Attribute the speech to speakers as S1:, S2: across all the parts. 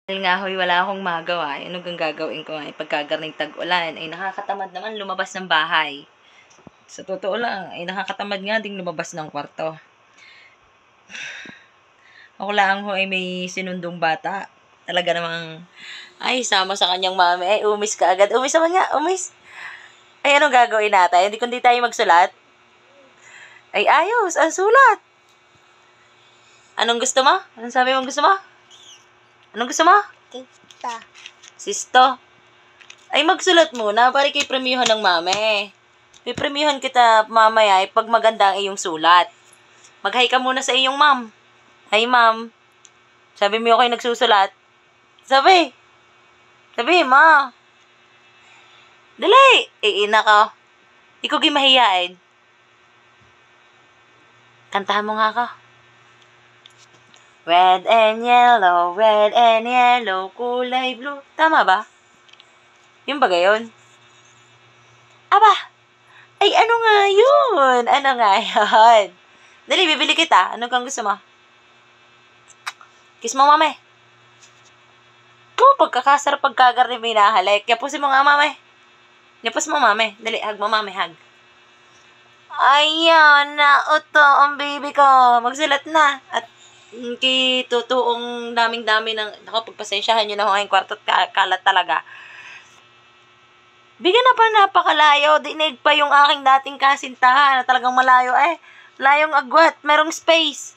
S1: Dahil nga ho'y wala akong magawa, ano kang gagawin ko ay pagkagaring tag-ulan, ay nakakatamad naman lumabas ng bahay. Sa totoo lang, ay nakakatamad nga ding lumabas ng kwarto. Ako lang ho ay may sinundong bata. Talaga namang, ay, sama sa kanyang mami. Ay, umis ka agad. Umis naman nga, umis. Ay, anong gagawin natin? Hindi kundi tayo magsulat. Ay, ayos, ang sulat. Anong gusto mo? Anong sabi mong gusto mo? Anong gusto mo?
S2: Tita.
S1: Sisto. Ay, magsulat muna para kay premiuhan ng mami. Pipremyuhan kita mamaya ay pag maganda ang iyong sulat. Mag-hi ka muna sa iyong ma'am. Hi, ma'am. Sabi mo ako nagsusulat. Sabi, ma. Dali. Ina ka. Ikaw gimahiyain. Kantahan mo nga ka. Red and yellow, kulay blue. Tama ba? Yung ba gayon? Aba, ay ano nga yun? Ano nga yun? Dali, bibili kita. Ano kang gusto mo? Kiss mo, mami. Kung pagkakasarap pagkagarni may nahalik. Yapusin mo nga, mami. Yapos mo, mami. Dali, hug mo, mami, hug. Ayan, nauto ang baby ko. Magsulat na. At totoong daming-dami ng, ako, pagpasensyahan nyo na ang kwarto at kalat talaga. Bigyan na pa napakalayo. Dinig pa yung aking dating kasintahan na talagang malayo eh. Layong agwat. Merong space.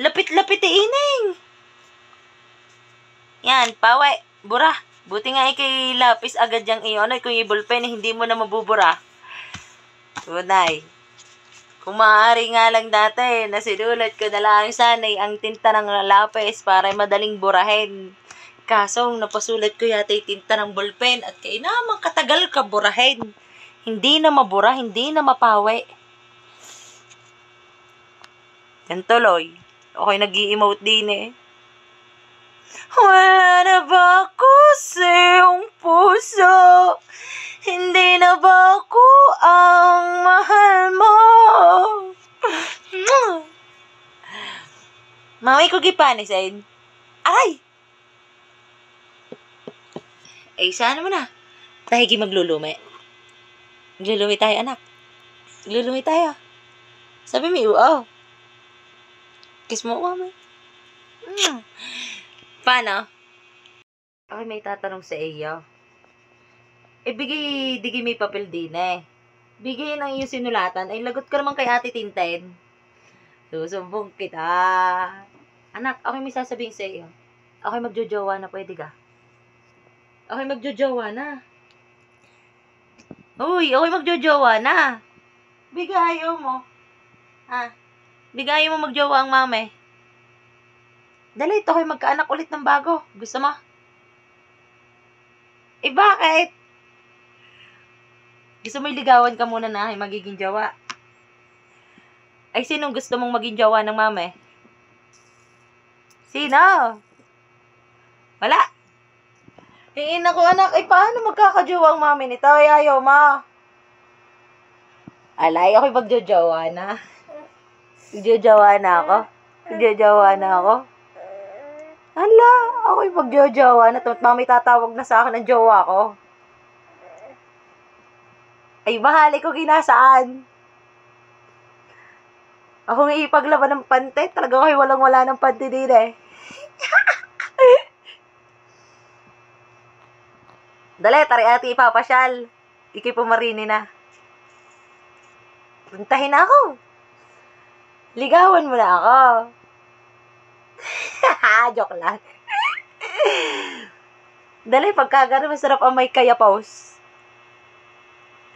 S1: Lapit-lapit ining. Yan, pawe. Bura. Buti nga kay lapis agad yung iyo. Ano, kung i-ballpen, hindi mo na mabubura. Tunay. Kung maaari nga lang dati, nasinulat ko na lang sanay ang tinta ng lapis para madaling burahin. Kaso, napasulat ko yata yung tinta ng ballpen at kaya naman katagal ka burahin. Hindi na mabura, hindi na mapawi. Yan tuloy. Ako'y nag-i-emote din eh. Wala na ba ako sa iyong puso? Hindi na ba ako ang mahal mo? Mami ko gipanisin. Ay! Eh, sana mo na. Tayo maglulumi. Maglulumi tayo, anak. Maglulumi tayo. Sabi mo, oh. Kiss mo, mami. Paano? Okay, may tatanong sa iyo. Eh, digi may papel din eh. Bigay ng iyong sinulatan. Ay, lagot ka naman kay Ate Tintin. Susumbong kita. Anak, okay may sasabihin sa iyo. Okay, magjojowa na, pwede ka? Okay, magjojowa na. Uy, okay, magjojowa na. Bigayo mo. Ha? Bigayo mo magjowa ang mami. Dali, ito kayo magkaanak ulit ng bago. Gusto mo? Eh, bakit? Gusto mo iligawan ka muna na ay magiging jowa? Ay, sinong gusto mong maging jowa ng mami? Sino? Wala. Eh, naku anak, eh, paano magkakajowa ang mami nito? Ay, ayaw ma. Alay, ako'y magjojowa na. Magjojowa na ako. Magjojowa na ako. Hala, ako'y magjojowa na. Mami tatawag na sa akin ang jowa ko. Ay, bahali ko ginasaan. Ako nga ipaglaban ng pante. Talaga ako'y walang-wala ng pante din eh. Dali, tari ati ipapasyal. Ikay pumarini na. Puntahin ako. Ligawan mo na ako. Joke lang. Dali, pagkagano masarap ang may kayapaws.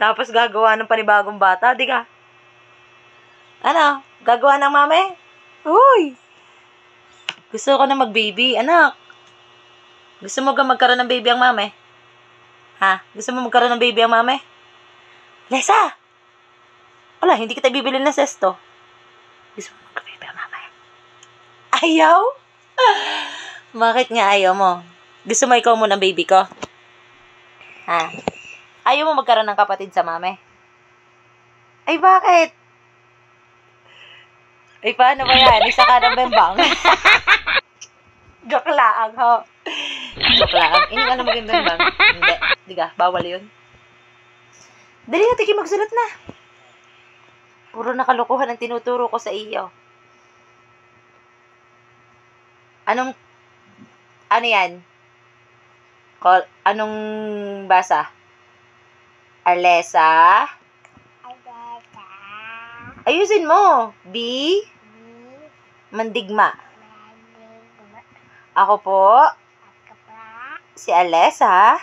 S1: Tapos gagawa ng panibagong bata, di ka? Ano? Gagawa ng mami? Uy! Gusto ko na mag-baby, anak. Gusto mo magkaroon ng baby ang mami? Ha? Gusto mo magkaroon ng baby ang mami? Lesa! Wala, hindi kita bibili ng sesto. Gusto mo magka-baby ang mami? Ayaw? Bakit nga ayaw mo? Gusto mo ikaw muna ang baby ko? Ha? Ayaw mo magkaroon ng kapatid sa mami? Ay, bakit? Ay, paano ba yan? Isa ka ng bembang. Joke lang, ho. Joke lang. Ini ka na magandang bang? Hindi. Di ka, bawal yun. Dali na, Tiki, magsulat na. Puro nakalukuhan ang tinuturo ko sa iyo. Ano yan? Anong basa? Alesa? Ayusin mo. B? Mandigma. Ako po. Si Alesa.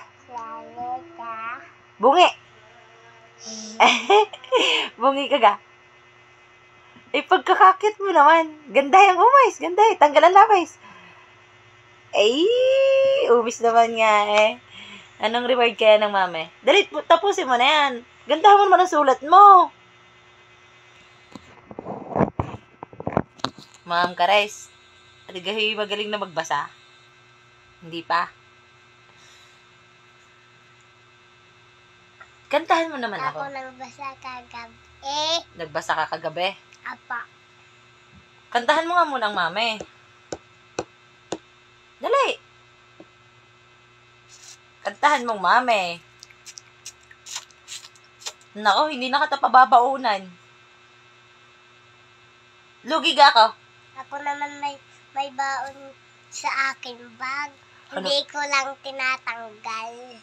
S1: Bungi. Bungi ka ga. Pagkakakit mo naman. Ganday ang umays. Ganday. Tanggalan lapis. Umis naman nga eh. Anong reward kaya ng mame? Dali, tapusin mo na yan. Gandahan mo naman ang sulat mo. Ma'am Kares, aligahi magaling na magbasa. Hindi pa. Kantahan mo naman ako.
S2: Ako nagbasa kagabi.
S1: Nagbasa ka kagabi.
S2: Apa.
S1: Kantahan mo nga muna ang mame. Dali. Kantahan mong mame. Nako, hindi na kita pababaunan. Lugi ka ako.
S2: Ako naman may baon sa akin bag.
S1: Ano?
S2: Hindi ko lang tinatanggal.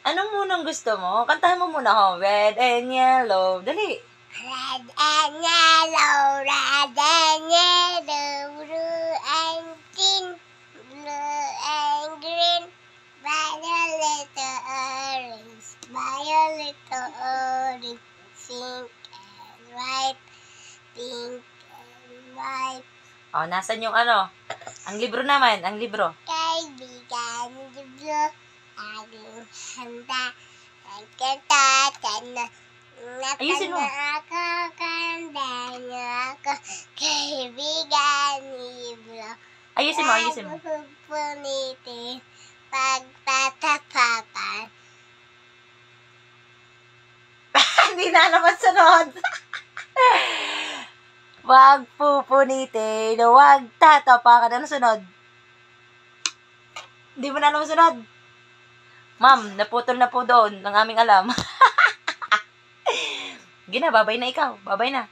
S1: Anong munang gusto mo? Kantahan mo muna ako. Red and yellow. Dali.
S2: Red and yellow, red and yellow, blue and green, blue and green, violet orange, violet orange, pink and white, pink and white.
S1: O, nasan yung ano? Ang libro naman, ang libro.
S2: Kaibigan ni Blue, aking handa, ang kantatan na
S1: Ayusin mo.
S2: ako, kanda niya ako, kaibigan ni Blue.
S1: Ayusin mo, ayusin mo.
S2: Punitin, pagtatapakan.
S1: Hindi na naman sunod. Wag pupunitin, wag tatapakan. Ano sunod? Hindi mo na naman sunod. Ma'am, naputol na po doon ng aming alam. Gina, babay na ikaw. Babay na.